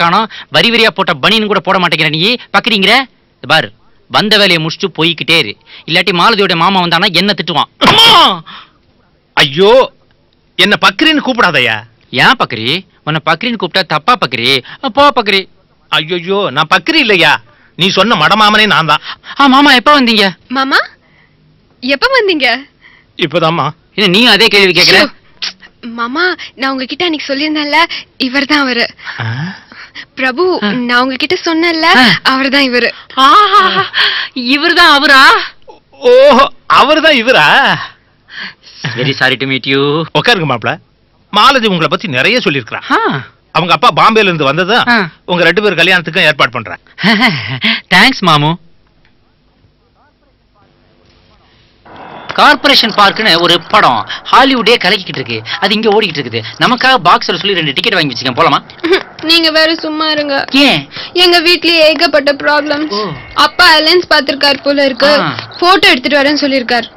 காணோம். வரி வரியா போட்ட பனின்னு கூட போட மாட்டேங்கிற நீ பக்கறீங்கற. பாரு, வந்த வேலையை முடிச்சுட்டு போய்கிட்டே இரு. இல்லாட்டி மாலதியோட மாமா வந்தானா என்ன திட்டுவான். ஐயோ, என்ன பக்கரின்னு கூப்பிடாதயா. ஏன் பக்கரி? உன்னை பக்கரின்னு கூப்பிட்டா தப்பா பக்கரி. போ பக்கரி. ஐயோ, நான் பக்கரி இல்லையா, நீ சொன்ன மடமாமனே நான் தான். மாமா எப்ப வந்தீங்க? மாமா எப்ப வந்தீங்க? இப்பதாம்மா. என்ன நீ அதே கேள்வி கேக்குற? மாமா, நான் உங்ககிட்ட அன்னைக்கு சொல்லியிருந்தேன்ல, இவர்தான் அவரு. பிரபு, நான் உங்ககிட்ட சொன்னேன்ல, அவர்தான் இவரு. இவர்தான் அவரா? ஓஹோ, அவர்தான் இவரா? Very sorry to meet you. உட்காருங்க மாப்ள. மாலதி உங்களை பத்தி நிறைய சொல்லியிருக்கிறா. அவங்க அப்பா பாம்பேல இருந்து வந்ததும் உங்க 2 பேர் கல்யாணத்துக்கும் ஏற்பாடு பண்றேன். தேங்க்ஸ் மாமு. கார்ப்பரேஷன் பார்க்னு ஒரு படம் ஹாலிவுட்டே கலக்கிட்டு இருக்கு. அது இங்க ஓடிக்கிட்டு இருக்குது. நமக்காக பாக்ஸ்ல சொல்லி 2 டிக்கெட் வாங்கி வச்சுக்கேன், போலாமா? நீங்க வேற சும்மா இருங்க. ஏன்? எங்க வீட்லயே ஏகப்பட்ட ப்ராப்ளம். அப்பா அலைன்ஸ் பாத்துர்க்கார் போல இருக்கு. போட்டோ எடுத்துட்டு வரேன்னு சொல்லிருக்கார்.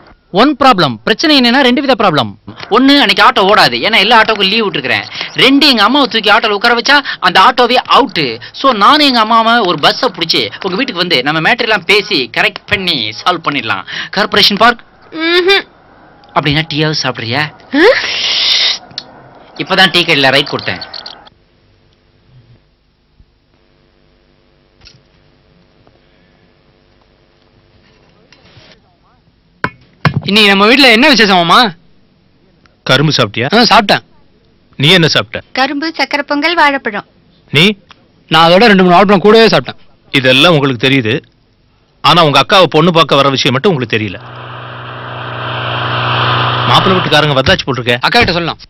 One problem. பிரச்சனை என்னன்னா 2 வித ப்ராப்ளம். ஒன்னு, அன்னைக்கு ஆட்டோ ஓடாது, ஏன்னா எல்லா ஆட்டோக்கும் லீவ் விட்டுருக்கேன். 2, எங்க அம்மாவை தூக்கி ஆட்டோல உட்கார வச்சா அந்த ஆட்டோவே அவுட். சோ நானும் எங்க அம்மாவை ஒரு பஸ்ஸை பிடிச்சி உங்க வீட்டுக்கு வந்து நம்ம மேட்டர் எல்லாம் பேசி கரெக்ட் பண்ணி சால்வ் பண்ணிடலாம். கார்ப்பரேஷன் பார்க் அப்படின்னா டீயாவது சாப்பிடுறியா? இப்பதான் டீ கடையில ரைட் கொடுத்தேன். இன்னைக்கு நம்ம வீட்டுல என்ன விசேஷமாமா? கரும்பு சாப்பிட்டியா? சாப்பிட்டேன். நீ என்ன சாப்பிட்ட? கரும்பு, சக்கரை பொங்கல், வாழைப்பழம். நீ? நான் அதோட 2-3 வாழைப்பழம் கூடவே சாப்பிட்டேன். இதெல்லாம் உங்களுக்கு தெரியுது, ஆனா உங்க அக்காவை பொண்ணு பார்க்க வர விஷயம் மட்டும் உங்களுக்கு தெரியல. மாப்பிள்ளை வீட்டுக்காரங்க வந்தாச்சு போட்டிருக்க. அக்கா கிட்ட சொல்லலாம்.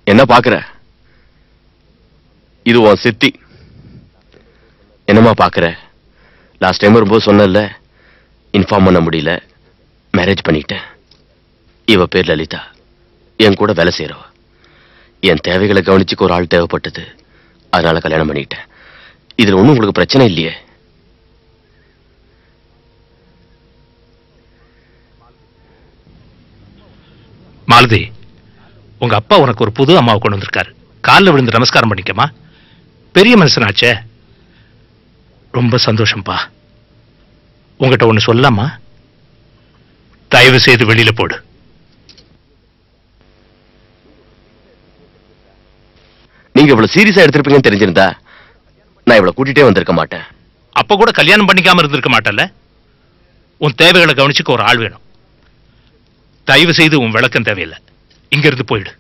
என்ன பாக்குற? இது உன் சித்தி. என்னமா பாக்குற? லாஸ்ட் டைம் வரும்போது சொன்னல, இன்ஃபார்ம் பண்ண முடியல, மேரேஜ் பண்ணிட்டேன். இவ பேர் லலிதா, என் கூட வேலை செய்யறவ. என் தேவைகளை கவனிச்சுக்க ஒரு ஆள் தேவைப்பட்டது, அதனால கல்யாணம் பண்ணிட்டேன். இதுல ஒண்ணும் உங்களுக்கு பிரச்சனை இல்லையே? மாலதி, உங்க அப்பா உனக்கு ஒரு புது அம்மாவை கொண்டு வந்திருக்காரு. காலில் விழுந்து நமஸ்காரம் பண்ணிக்கமா. பெரிய மனுஷனாச்சே. ரொம்ப சந்தோஷம்பா. உங்ககிட்ட ஒண்ணு சொல்லாமா? தயவு செய்து வெளியில போடு. நீங்க இவ்வளவு சீரியஸா எடுத்திருப்பீங்கன்னு தெரிஞ்சிருந்தா நான் இவ்வளவு கூட்டிட்டே வந்திருக்க மாட்டேன். அப்ப கூட கல்யாணம் பண்ணிக்காம இருந்திருக்க மாட்டல்ல. உன் தேவைகளை கவனிச்சுக்க ஒரு ஆள் வேணும். தயவு செய்து உன் விளக்கம் தேவையில்லை, இங்க இருந்து போயிடு.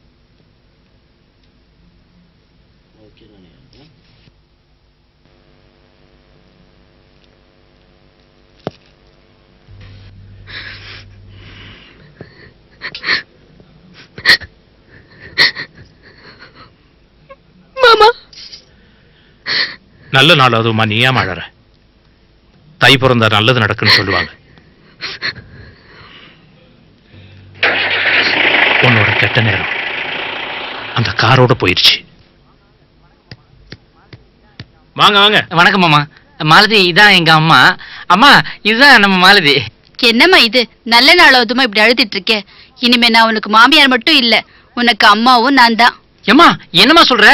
மாமா, நல்ல நாள் அதுமா, நீ ஏன் அழற? தை பிறந்தா நல்லது நடக்குன்னு சொல்லுவாங்க. உன்னோட கெட்ட நேரம் அந்த காரோட போயிடுச்சு. வாங்க வாங்க. வணக்கம் மாமா. மாலதி, இதான் எங்க அம்மா. அம்மா, இதுதான் நம்ம மாலதி. என்னம்மா இது, நல்ல நாளாவதுமா இப்படி அழுத்திட்டு இருக்கே? இனிமே நான் உனக்கு மாமியார் மட்டும் இல்ல, உனக்கு அம்மாவும் நான் தான். ஏம்மா, என்னம்மா சொல்ற?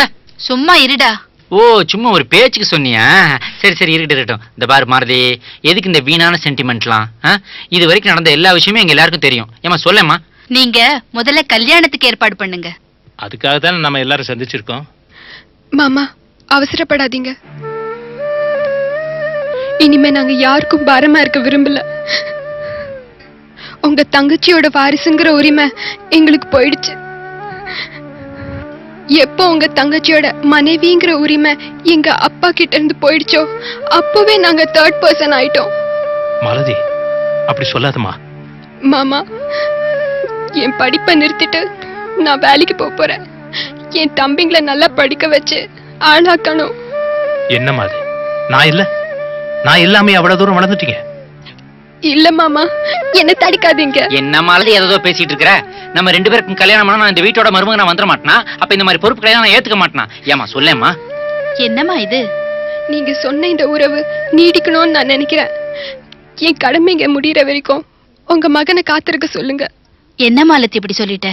சும்மா இருடா. ஓ, சும்மா ஒரு பேச்சுக்கு சொன்னியா? சரி சரி, இருக்கட்டும். இந்த பாரு மாலதி, எதுக்கு இந்த வீணான சென்டிமெண்ட்லாம்? இது வரைக்கும் நடந்த எல்லா விஷயமும் எங்க எல்லாருக்கும் தெரியும். ஏமா சொல்லேம்மா. நீங்க முதல்ல கல்யாணத்துக்கு ஏற்பாடு பண்ணுங்க. அதுக்காக தான் நம்ம எல்லாரும் சந்திச்சிருக்கோம். மாமா, அவசரப்படாதீங்க. இனிமே நாங்க யாருக்கும் பாரமா இருக்க விரும்பல. உங்க தங்கச்சியோட வாரிசுங்கிற உரிமை எங்களுக்கு போயிடுச்சு. எப்போ உங்க தங்கச்சியோட மனைவிங்கிற உரிமை எங்க அப்பா கிட்ட இருந்து போயிடுச்சோ அப்பவே நாங்க 3rd person ஆயிட்டோம். மாலதி, அப்படி சொல்லாதம்மா. மாமா, என் படிப்பை நிறுத்திட்டு நான் வேலைக்கு போறேன். என் தம்பிங்களை நல்லா படிக்க வச்சு ஆளாக்கணும். என்ன மாதிரி? நான் இல்லாம அவ்வளவு தூரம் வளர்ந்துட்டீங்க. இல்ல மாமா, என்ன தடுக்காதீங்க. என்ன மாலதி ஏதோ பேசிட்டு இருக்கிற? நம்ம 2 பேருக்கும் கல்யாணம் பண்ணா நான் இந்த வீட்டோட மருமகனா வந்துட மாட்டேனா? அப்ப இந்த மாதிரி பொறுப்பு கல்யாணம் நான் ஏத்துக்க மாட்டேனா? ஏமா சொல்லேம்மா. என்னம்மா இது? நீங்க சொன்ன இந்த உறவு நீடிக்கணும்னு நான் நினைக்கிறேன். என் கடமைங்க முடியற வரைக்கும் உங்க மகனை காத்திருக்க சொல்லுங்க. என்ன மாலத்தி இப்படி சொல்லிட்ட?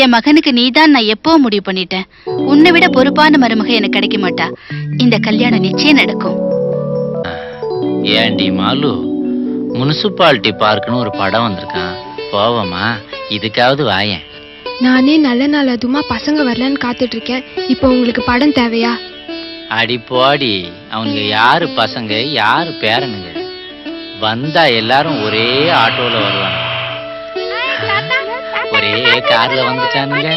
என் மகனுக்கு நீதான் நான் எப்போ முடிவு பண்ணிட்டேன். உன்னை விட பொறுப்பான மருமக எனக்கு கிடைக்க மாட்டா. இந்த கல்யாணம் நிச்சயம் நடக்கும். ஏண்டி மாலு, முனிசிபாலிட்டி பார்க்குன்னு ஒரு படம் வந்திருக்கான், போவமா? இதுக்காவது வாயேன். நானே நல்ல நாள் அதுமா பசங்க வரலன்னு காத்துட்டு இருக்கேன். இப்போ உங்களுக்கு படம் தேவையா? அடி போடி, அவனுங்க யாரு பசங்க யாரு பேரனுங்க? வந்தா எல்லாரும் ஒரே ஆட்டோல வருவாங்க, ஒரே கார்ல வந்துட்டானுங்க.